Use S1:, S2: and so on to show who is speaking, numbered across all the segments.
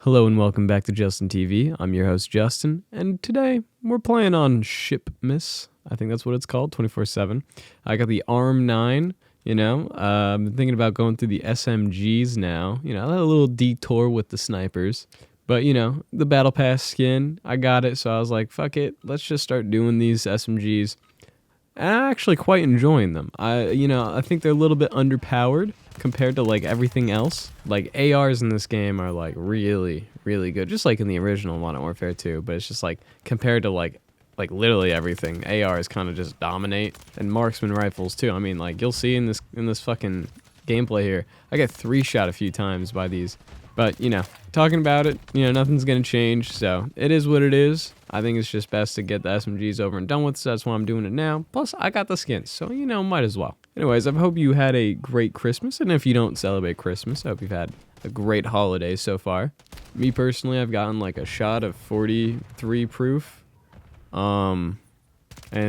S1: Hello and welcome back to JustinTV. I'm your host Justin, and today we're playing on Shipmas. I think that's what it's called, 24/7. I got the ARM 9, I'm thinking about going through the SMGs now. I had a little detour with the snipers, but the Battle Pass skin, I got it, so I was like, fuck it, let's just start doing these SMGs. And I'm actually quite enjoying them. I think they're a little bit underpowered compared to like everything else. Like ARs in this game are like really, really good, just like in the original Modern Warfare 2. But it's just like compared to like literally everything, ARs kind of just dominate, and marksman rifles too. I mean, like you'll see in this fucking gameplay here, I get 3-shot a few times by these. But, talking about it, nothing's going to change, so it is what it is. I think it's just best to get the SMGs over and done with, so that's why I'm doing it now. Plus, I got the skins, so, might as well. Anyways, I hope you had a great Christmas, and if you don't celebrate Christmas, I hope you've had a great holiday so far. Me, personally, I've gotten, like, a shot of 43 proof, and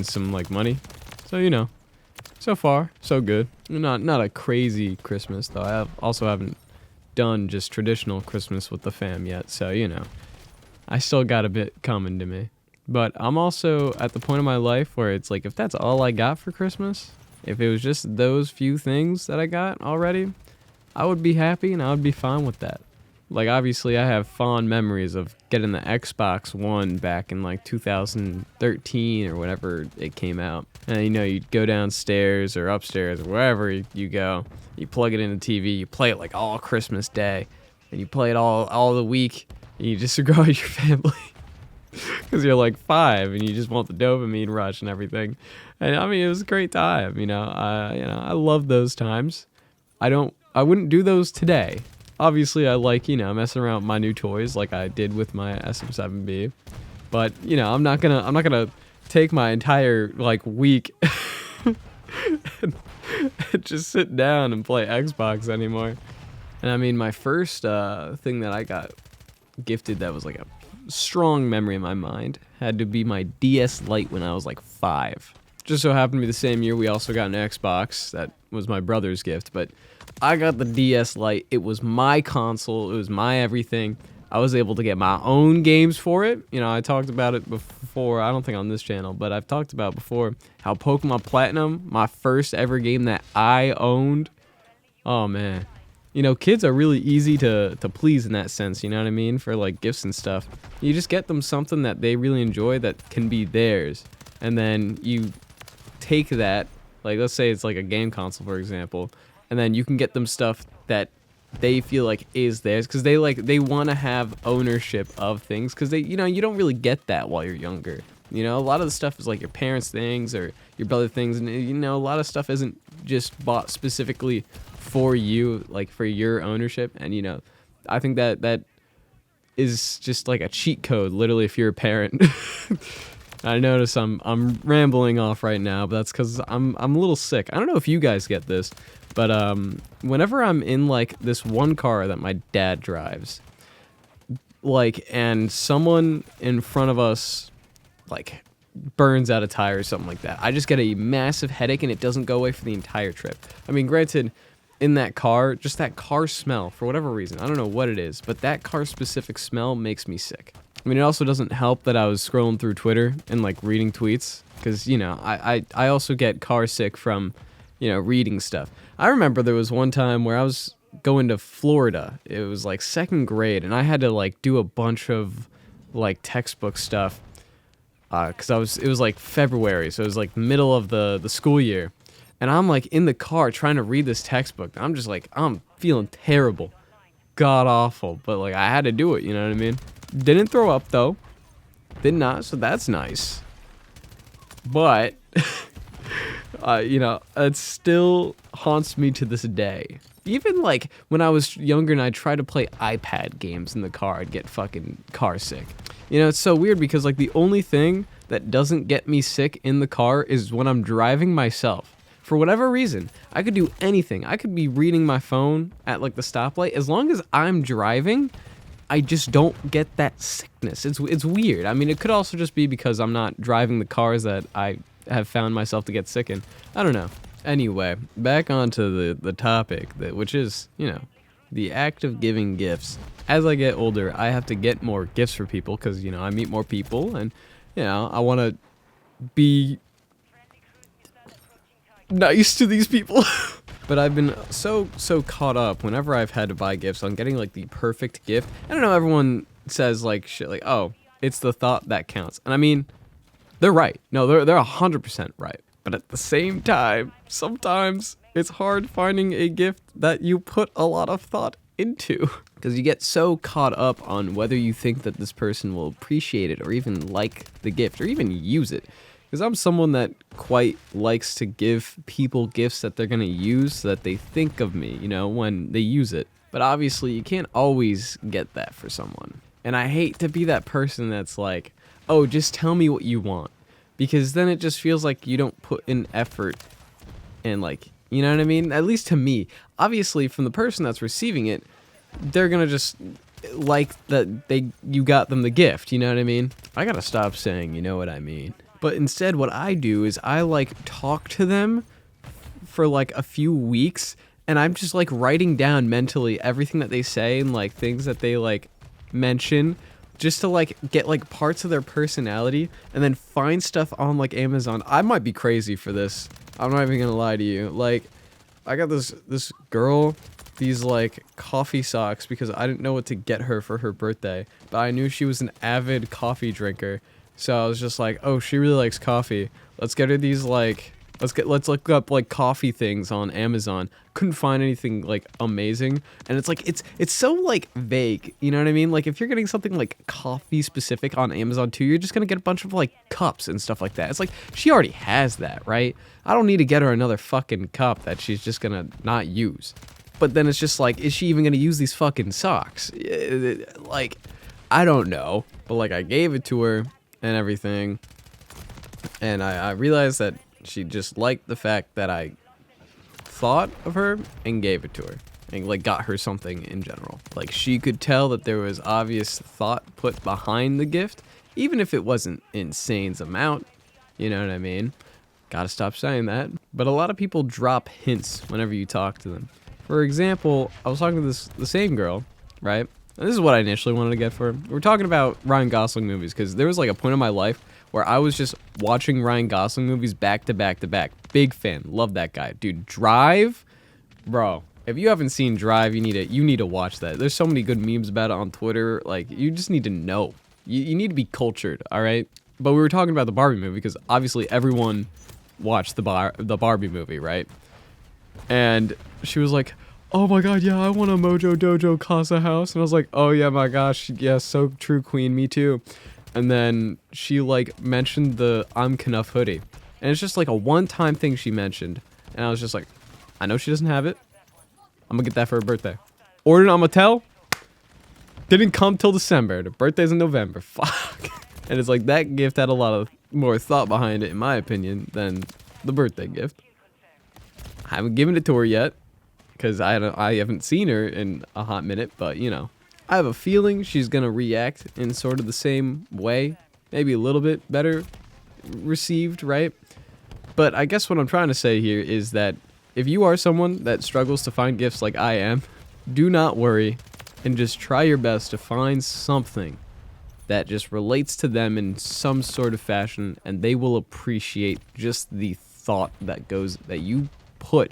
S1: some, like, money. So, so far, so good. Not a crazy Christmas, though. I also haven't done just traditional Christmas with the fam yet, so I still got a bit coming to me. But I'm also at the point in my life where it's like, if that's all I got for Christmas, if it was just those few things that I got already, I would be happy and I would be fine with that. Like, obviously I have fond memories of getting the Xbox One back in like 2013 or whenever it came out. And you'd go downstairs or upstairs or wherever you go, you plug it in the TV, you play it like all Christmas Day, and you play it all the week, and you just grow your family. Because you're like 5 and you just want the dopamine rush and everything. And I mean, it was a great time, I love those times. I wouldn't do those today. Obviously, I like, messing around with my new toys like I did with my SM7B. But, I'm not gonna take my entire, like, week and just sit down and play Xbox anymore. And I mean, my first thing that I got gifted that was like a strong memory in my mind had to be my DS Lite when I was like 5. Just so happened to be the same year we also got an Xbox. That was my brother's gift, but I got the DS Lite. It was my console. It was my everything. I was able to get my own games for it. I talked about it before. I don't think on this channel, but I've talked about before how Pokemon Platinum, my first ever game that I owned. Oh, man. Kids are really easy to please in that sense, you know what I mean? For, like, gifts and stuff. You just get them something that they really enjoy that can be theirs. And then you take that, like, let's say it's like a game console, for example, and then you can get them stuff that they feel like is theirs, because they want to have ownership of things, because you don't really get that while you're younger. A lot of the stuff is like your parents' things or your brother things, and a lot of stuff isn't just bought specifically for you, like for your ownership. And I think that is just like a cheat code, literally, if you're a parent. I notice I'm rambling off right now, but that's because I'm a little sick. I don't know if you guys get this, but whenever I'm in like this one car that my dad drives, like, and someone in front of us like burns out a tire or something like that, I just get a massive headache and it doesn't go away for the entire trip. I mean, granted, in that car, just that car smell, for whatever reason, I don't know what it is, but that car specific smell makes me sick. I mean, it also doesn't help that I was scrolling through Twitter and like reading tweets, because I also get car sick from reading stuff. I remember there was one time where I was going to Florida. It was like 2nd grade, and I had to like do a bunch of like textbook stuff, because it was like February, so it was like middle of the school year, and I'm like in the car trying to read this textbook. I'm just like, I'm feeling terrible, god awful, but like I had to do it. You know what I mean? Didn't throw up though, did not, so that's nice. But it still haunts me to this day. Even like when I was younger and I tried to play iPad games in the car, I'd get fucking car sick. It's so weird because like the only thing that doesn't get me sick in the car is when I'm driving myself. For whatever reason, I could do anything. I could be reading my phone at like the stoplight. As long as I'm driving, I just don't get that sickness. It's weird. I mean, it could also just be because I'm not driving the cars that I have found myself to get sick in. I don't know. Anyway, back onto the topic, which is, the act of giving gifts. as I get older, I have to get more gifts for people because, I meet more people and, I want to be nice to these people. But I've been so caught up whenever I've had to buy gifts on getting like the perfect gift. I don't know, everyone says like shit like, oh, it's the thought that counts. And I mean, they're right. No, they're 100% right. But at the same time, sometimes it's hard finding a gift that you put a lot of thought into. Because you get so caught up on whether you think that this person will appreciate it or even like the gift or even use it. Because I'm someone that quite likes to give people gifts that they're going to use so that they think of me, when they use it. But obviously, you can't always get that for someone. And I hate to be that person that's like, oh, just tell me what you want. Because then it just feels like you don't put in effort and like, you know what I mean? At least to me. Obviously, from the person that's receiving it, they're going to just like that you got them the gift, you know what I mean? I got to stop saying, you know what I mean? But instead, what I do is I like talk to them for like a few weeks, and I'm just like writing down mentally everything that they say and like things that they like mention, just to like get like parts of their personality, and then find stuff on like Amazon. I might be crazy for this. I'm not even gonna lie to you. Like, I got this girl these like coffee socks because I didn't know what to get her for her birthday, but I knew she was an avid coffee drinker. So I was just like, oh, she really likes coffee. Let's get her these like, let's look up like coffee things on Amazon. Couldn't find anything like amazing. And it's like, it's so like vague, you know what I mean? Like if you're getting something like coffee specific on Amazon too, you're just gonna get a bunch of like cups and stuff like that. It's like, she already has that, right? I don't need to get her another fucking cup that she's just gonna not use. But then it's just like, is she even gonna use these fucking socks? Like, I don't know. But like I gave it to her and everything, and I realized that she just liked the fact that I thought of her and gave it to her and like got her something in general. Like she could tell that there was obvious thought put behind the gift, even if it wasn't insane amount, you know what I mean? Gotta stop saying that. But a lot of people drop hints whenever you talk to them. For example, I was talking to the same girl, right? And this is what I initially wanted to get for her. We're talking about Ryan Gosling movies because there was like a point in my life where I was just watching Ryan Gosling movies back to back to back. Big fan. Love that guy. Dude, Drive? Bro, if you haven't seen Drive, you need to watch that. There's so many good memes about it on Twitter. Like, you just need to know. You need to be cultured, all right? But we were talking about the Barbie movie because obviously everyone watched the Barbie movie, right? And she was like, oh my god, yeah, I want a Mojo Dojo Casa house. And I was like, oh yeah, my gosh, yeah, so true, queen, me too. And then she like mentioned the I'm Knuff hoodie. And it's just like a one-time thing she mentioned. And I was just like, I know she doesn't have it. I'm gonna get that for her birthday. Ordered on Mattel. Didn't come till December. The birthday's in November. Fuck. And it's like that gift had a lot of more thought behind it, in my opinion, than the birthday gift. I haven't given it to her yet, because I haven't seen her in a hot minute, but, I have a feeling she's going to react in sort of the same way, maybe a little bit better received, right? But I guess what I'm trying to say here is that if you are someone that struggles to find gifts like I am, do not worry and just try your best to find something that just relates to them in some sort of fashion, and they will appreciate just the thought that you put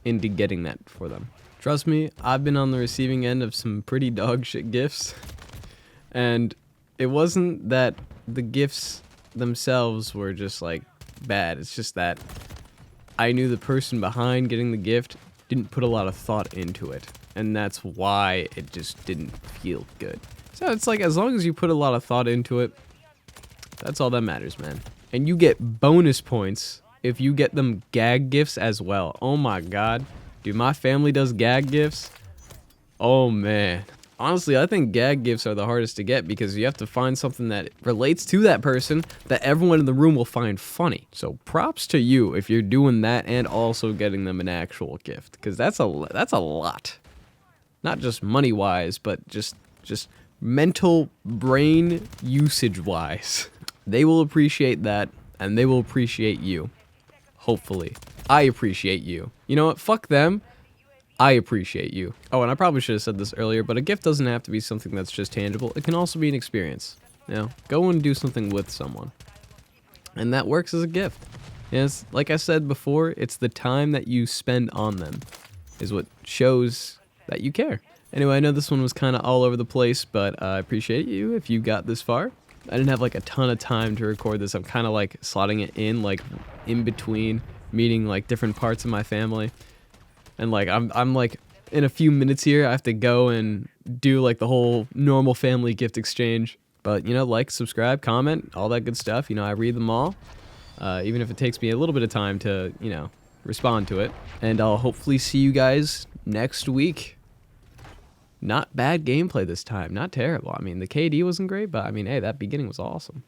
S1: into getting that for them. Trust me, I've been on the receiving end of some pretty dog shit gifts, and it wasn't that the gifts themselves were just like bad. It's just that I knew the person behind getting the gift didn't put a lot of thought into it, and that's why it just didn't feel good. So it's like, as long as you put a lot of thought into it, that's all that matters, man. And you get bonus points if you get them gag gifts as well. Oh my god. Dude, my family does gag gifts. Oh man. Honestly, I think gag gifts are the hardest to get because you have to find something that relates to that person that everyone in the room will find funny. So props to you if you're doing that and also getting them an actual gift, because that's a lot. Not just money-wise, but just mental brain usage-wise. They will appreciate that, and they will appreciate you. Hopefully. I appreciate you. You know what? Fuck them. I appreciate you. Oh, and I probably should have said this earlier, but a gift doesn't have to be something that's just tangible. It can also be an experience. You know, go and do something with someone. And that works as a gift. Yes, like I said before, it's the time that you spend on them is what shows that you care. Anyway, I know this one was kind of all over the place, but I appreciate you if you got this far. I didn't have like a ton of time to record this. I'm kind of like slotting it in like in between meeting like different parts of my family. And like I'm like in a few minutes here I have to go and do like the whole normal family gift exchange. But you know, like, subscribe, comment, all that good stuff. You know, I read them all. Even if it takes me a little bit of time to, you know, respond to it. And I'll hopefully see you guys next week. Not bad gameplay this time. Not terrible. I mean, the KD wasn't great, but I mean, hey, that beginning was awesome.